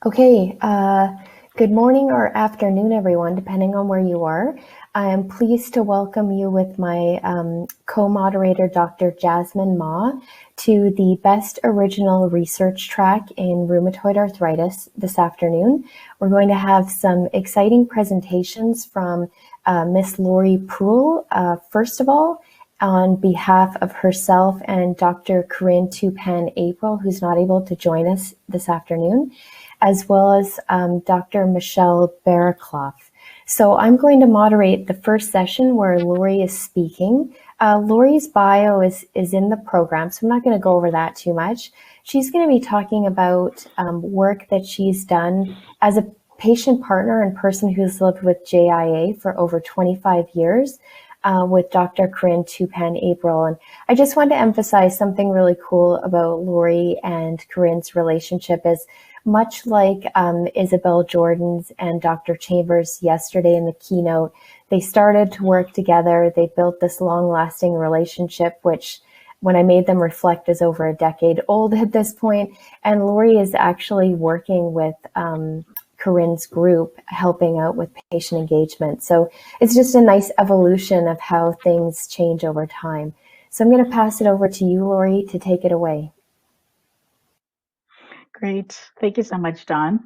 Okay, good morning or afternoon, everyone, depending on where you are. I am pleased to welcome you with my co-moderator, Dr. Jasmine Ma, to the Best Original Research track in Rheumatoid Arthritis this afternoon. We're going to have some exciting presentations from Miss Laurie Proulx, first of all, on behalf of herself and Dr. Corinne Tupan-April, who's not able to join us this afternoon, as well as Dr. Michelle Barraclough. So I'm going to moderate the first session where Laurie is speaking. Laurie's bio is in the program, so I'm not going to go over that too much. She's going to be talking about work that she's done as a patient partner and person who's lived with JIA for over 25 years. With Dr. Corinne Tupan-April. And I just want to emphasize something really cool about Laurie and Corinne's relationship is much like Isabel Jordan's and Dr. Chambers yesterday in the keynote, they started to work together. They built this long-lasting relationship, which when I made them reflect is over a decade old at this point. And Laurie is actually working with Corinne's group, helping out with patient engagement. So it's just a nice evolution of how things change over time. So I'm going to pass it over to you, Laurie, to take it away. Great. Thank you so much, Dawn.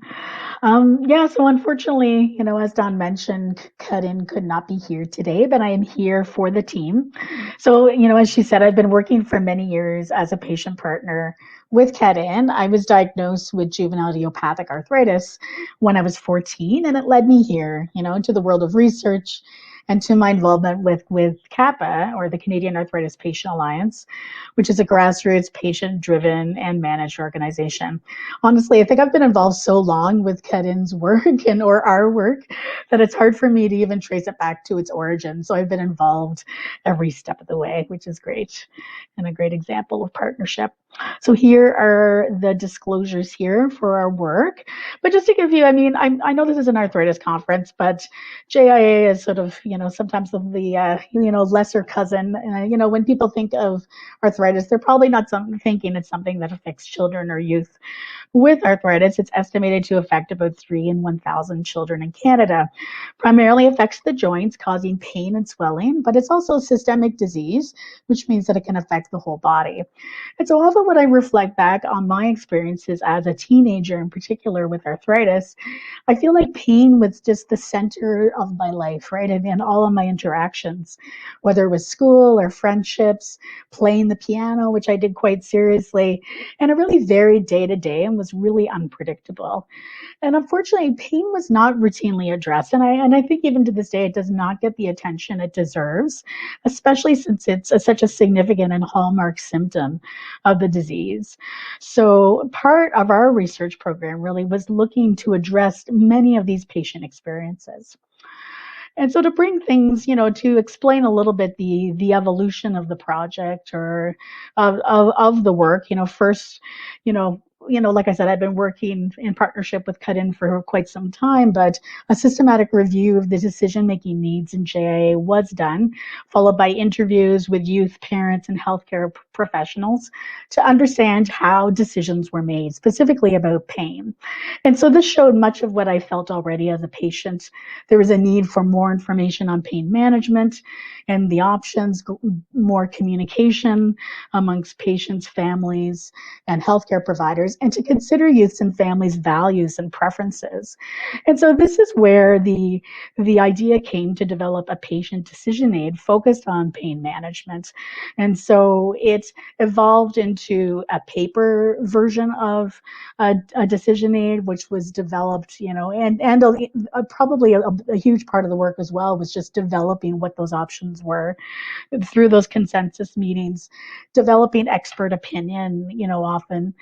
So unfortunately, as Dawn mentioned, Cut-In could not be here today, but I am here for the team. So, as she said, I've been working for many years as a patient partner with Cut-In. I was diagnosed with juvenile idiopathic arthritis when I was 14, and it led me here, into the world of research and to my involvement with CAPA, or the Canadian Arthritis Patient Alliance, which is a grassroots patient-driven and managed organization. Honestly, I think I've been involved so long with Cut-In's work or our work that it's hard for me to even trace it back to its origin. So I've been involved every step of the way, which is great and a great example of partnership. So here are the disclosures here for our work. But just to give you, I know this is an arthritis conference, but JIA is sort of, sometimes the lesser cousin. When people think of arthritis, they're probably not thinking it's something that affects children or youth. With arthritis, it's estimated to affect about 3 in 1,000 children in Canada. Primarily affects the joints, causing pain and swelling, but it's also a systemic disease, which means that it can affect the whole body. And so often when I reflect back on my experiences as a teenager, in particular with arthritis, I feel like pain was just the center of my life, right? And all of my interactions, whether it was school or friendships, playing the piano, which I did quite seriously, and it really varied day to day and was really unpredictable. And unfortunately, pain was not routinely addressed. And I think even to this day, it does not get the attention it deserves, especially since it's such a significant and hallmark symptom of the disease. So part of our research program really was looking to address many of these patient experiences. And so to bring things, to explain a little bit the evolution of the project or of the work, first, like I said, I've been working in partnership with Cut-In for quite some time, but a systematic review of the decision-making needs in JIA was done, followed by interviews with youth, parents, and healthcare professionals to understand how decisions were made, specifically about pain. And so this showed much of what I felt already as a patient. There was a need for more information on pain management and the options, more communication amongst patients, families, and healthcare providers, and to consider youths and families' values and preferences. And so this is where the idea came to develop a patient decision aid focused on pain management. And so it evolved into a paper version of a decision aid, which was developed, and probably a huge part of the work as well was just developing what those options were through those consensus meetings, developing expert opinion, often,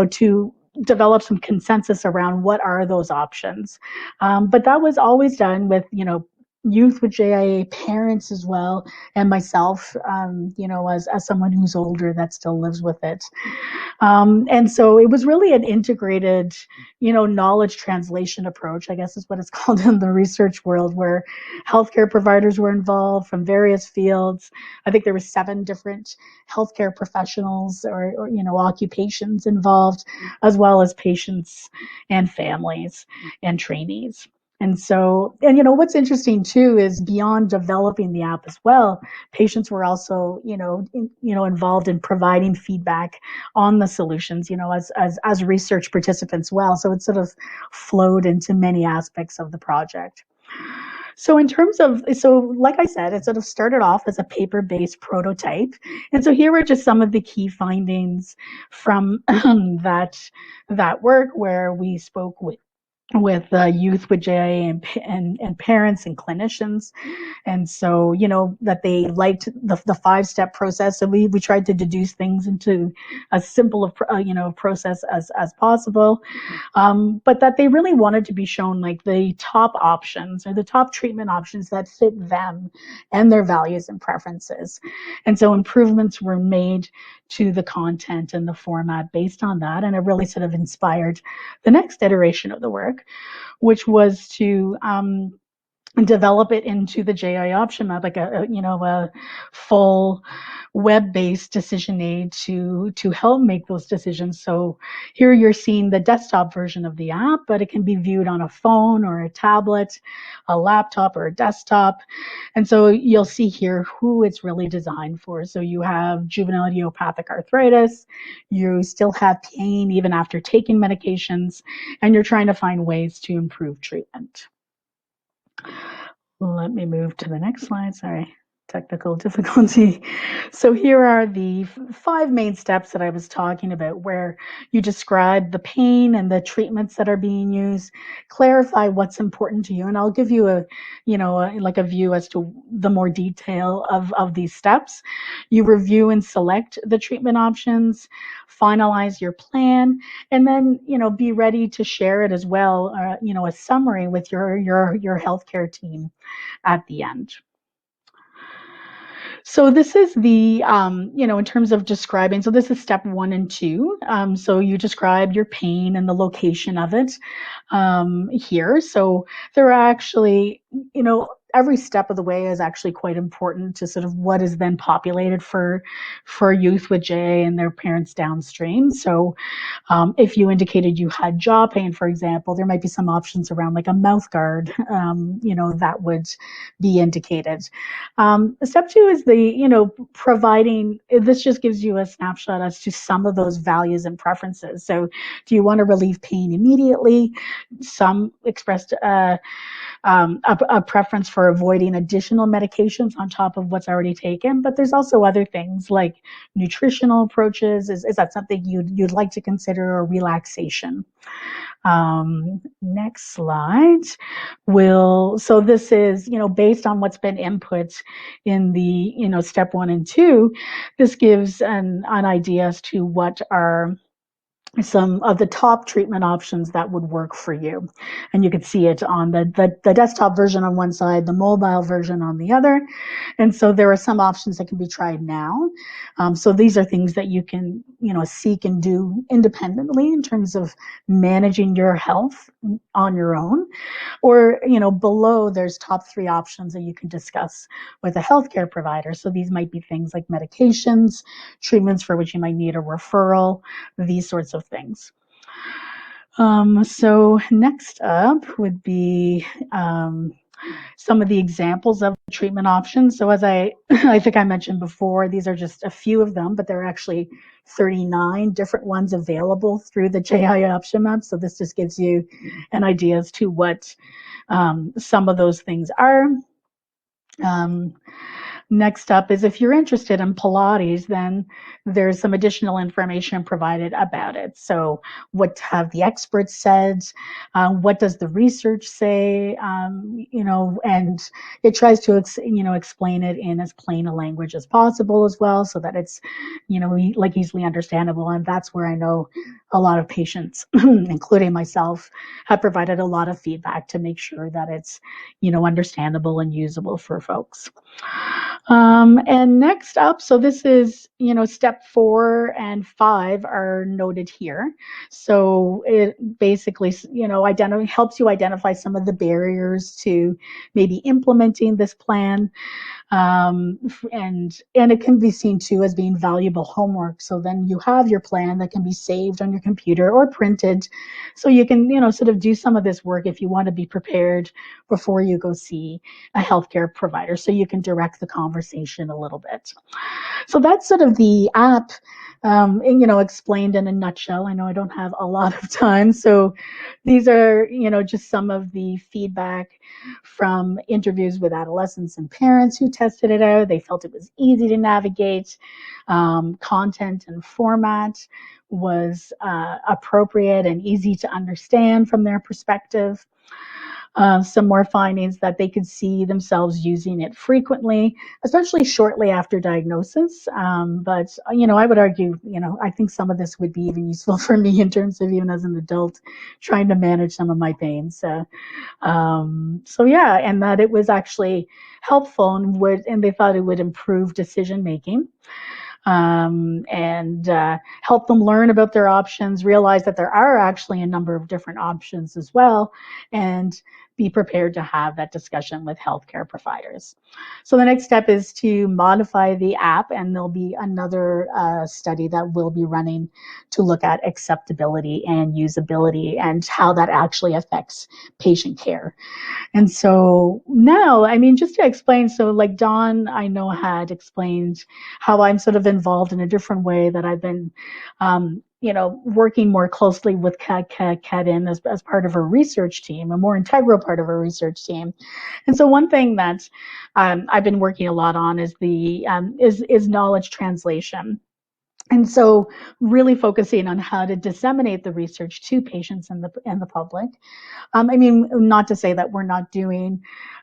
to develop some consensus around what are those options. But that was always done with, youth with JIA, parents as well, and myself, as someone who's older that still lives with it. And so it was really an integrated, knowledge translation approach, I guess is what it's called in the research world, where healthcare providers were involved from various fields. I think there were 7 different healthcare professionals or occupations involved, as well as patients and families and trainees. And so, what's interesting too is beyond developing the app as well, patients were also, involved in providing feedback on the solutions, as research participants well. So it sort of flowed into many aspects of the project. So like I said, it sort of started off as a paper-based prototype. And so here are just some of the key findings from that work, where we spoke with youth with JIA and parents and clinicians. And so, that they liked the 5-step process. So we tried to deduce things into as simple of process as possible. But that they really wanted to be shown like the top options or the top treatment options that fit them and their values and preferences. And so improvements were made to the content and the format based on that. And it really sort of inspired the next iteration of the work, which was to develop it into the JIA Option Map, like a full web-based decision aid to help make those decisions. So here you're seeing the desktop version of the app, but it can be viewed on a phone or a tablet, a laptop or a desktop. And so you'll see here who it's really designed for. So you have juvenile idiopathic arthritis, you still have pain even after taking medications, and you're trying to find ways to improve treatment. Let me move to the next slide. Sorry, technical difficulty. So here are the 5 main steps that I was talking about, where you describe the pain and the treatments that are being used, clarify what's important to you, and I'll give you a view as to the more detail of these steps. You review and select the treatment options, finalize your plan, and then be ready to share it as well, a summary with your healthcare team at the end. So this is the, in terms of describing, so this is step 1 and 2. So you describe your pain and the location of it here. So there are actually, every step of the way is actually quite important to sort of what is then populated for youth with JA and their parents downstream. So if you indicated you had jaw pain, for example, there might be some options around like a mouth guard, that would be indicated. Step 2 is the, providing, this just gives you a snapshot as to some of those values and preferences. So do you want to relieve pain immediately? Some expressed a preference for avoiding additional medications on top of what's already taken, but there's also other things like nutritional approaches. Is that something you'd like to consider, or relaxation? Next slide. So this is, based on what's been input in the, step 1 and 2, this gives an idea as to what are some of the top treatment options that would work for you. And you can see it on the desktop version on one side, the mobile version on the other. And so there are some options that can be tried now. So these are things that you can, seek and do independently in terms of managing your health on your own. Or, below there's top 3 options that you can discuss with a healthcare provider. So these might be things like medications, treatments for which you might need a referral, these sorts of things. So next up would be some of the examples of treatment options. So as I think I mentioned before, these are just a few of them, but there are actually 39 different ones available through the JIA Option Map. So this just gives you an idea as to what some of those things are. Next up is, if you're interested in Pilates, then there's some additional information provided about it. So what have the experts said? What does the research say? And it tries to, explain it in as plain a language as possible as well, so that it's, like easily understandable. And that's where I know a lot of patients, including myself, have provided a lot of feedback to make sure that it's, understandable and usable for folks. And next up, so this is, step 4 and 5 are noted here. So it basically, helps you identify some of the barriers to maybe implementing this plan. And it can be seen too as being valuable homework. So then you have your plan that can be saved on your computer or printed, so you can sort of do some of this work if you want to be prepared before you go see a healthcare provider, so you can direct the conversation a little bit. So that's sort of the app, explained in a nutshell. I know I don't have a lot of time, so these are, just some of the feedback from interviews with adolescents and parents who tested it out. They felt it was easy to navigate. Content and format was appropriate and easy to understand from their perspective. Some more findings that they could see themselves using it frequently, especially shortly after diagnosis. But, I would argue, I think some of this would be even useful for me in terms of even as an adult trying to manage some of my pain. So yeah, and that it was actually helpful and they thought it would improve decision making. And help them learn about their options, realize that there are actually a number of different options as well, and be prepared to have that discussion with healthcare providers. So the next step is to modify the app, and there'll be another study that we'll be running to look at acceptability and usability and how that actually affects patient care. And so now, just to explain, so like Dawn, I know, had explained how I'm sort of involved in a different way, that I've been, working more closely with Kadin as part of her research team, a more integral part of her research team. And so one thing that I've been working a lot on is is knowledge translation. And so really focusing on how to disseminate the research to patients and the public. Not to say that we're not doing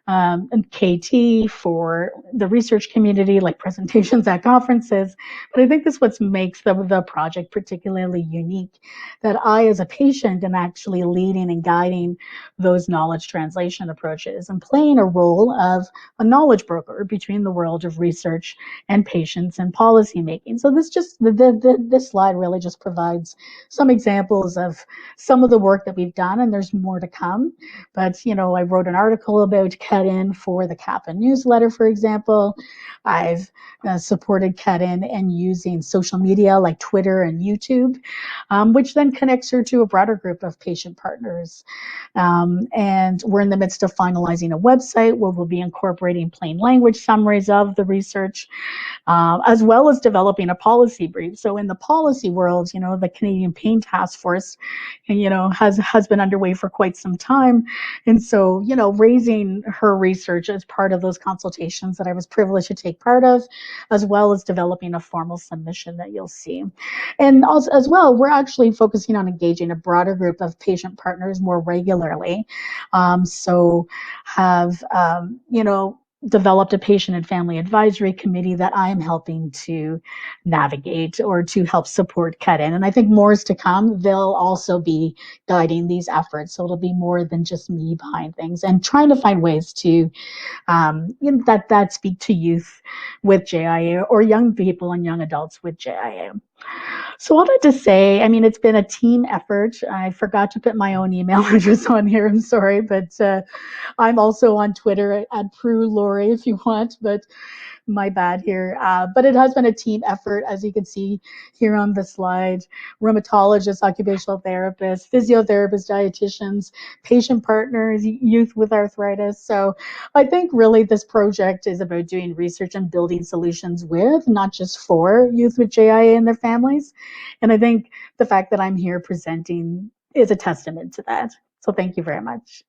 KT for the research community, like presentations at conferences, but I think this what makes the project particularly unique, that I, as a patient, am actually leading and guiding those knowledge translation approaches and playing a role of a knowledge broker between the world of research and patients and policy making. So this slide really just provides some examples of some of the work that we've done, and there's more to come. But, I wrote an article about Kadin for the Kappa newsletter, for example. I've supported Kadin in using social media like Twitter and YouTube, which then connects her to a broader group of patient partners. And we're in the midst of finalizing a website where we'll be incorporating plain language summaries of the research, as well as developing a policy brief. So in the policy world, the Canadian Pain Task Force, has been underway for quite some time. And so, raising her research as part of those consultations that I was privileged to take part of, as well as developing a formal submission that you'll see. And also, as well, we're actually focusing on engaging a broader group of patient partners more regularly. So have, developed a patient and family advisory committee that I'm helping to navigate or to help support Kadin. And I think more is to come. They'll also be guiding these efforts. So it'll be more than just me behind things, and trying to find ways to that speak to youth with JIA, or young people and young adults with JIA. So all that to say, it's been a team effort. I forgot to put my own email address on here. I'm sorry, but I'm also on Twitter at Proulx Laurie if you want, but my bad here. But it has been a team effort, as you can see here on the slide. Rheumatologists, occupational therapists, physiotherapists, dietitians, patient partners, youth with arthritis. So I think really this project is about doing research and building solutions with, not just for, youth with JIA and their families. And I think the fact that I'm here presenting is a testament to that. So thank you very much.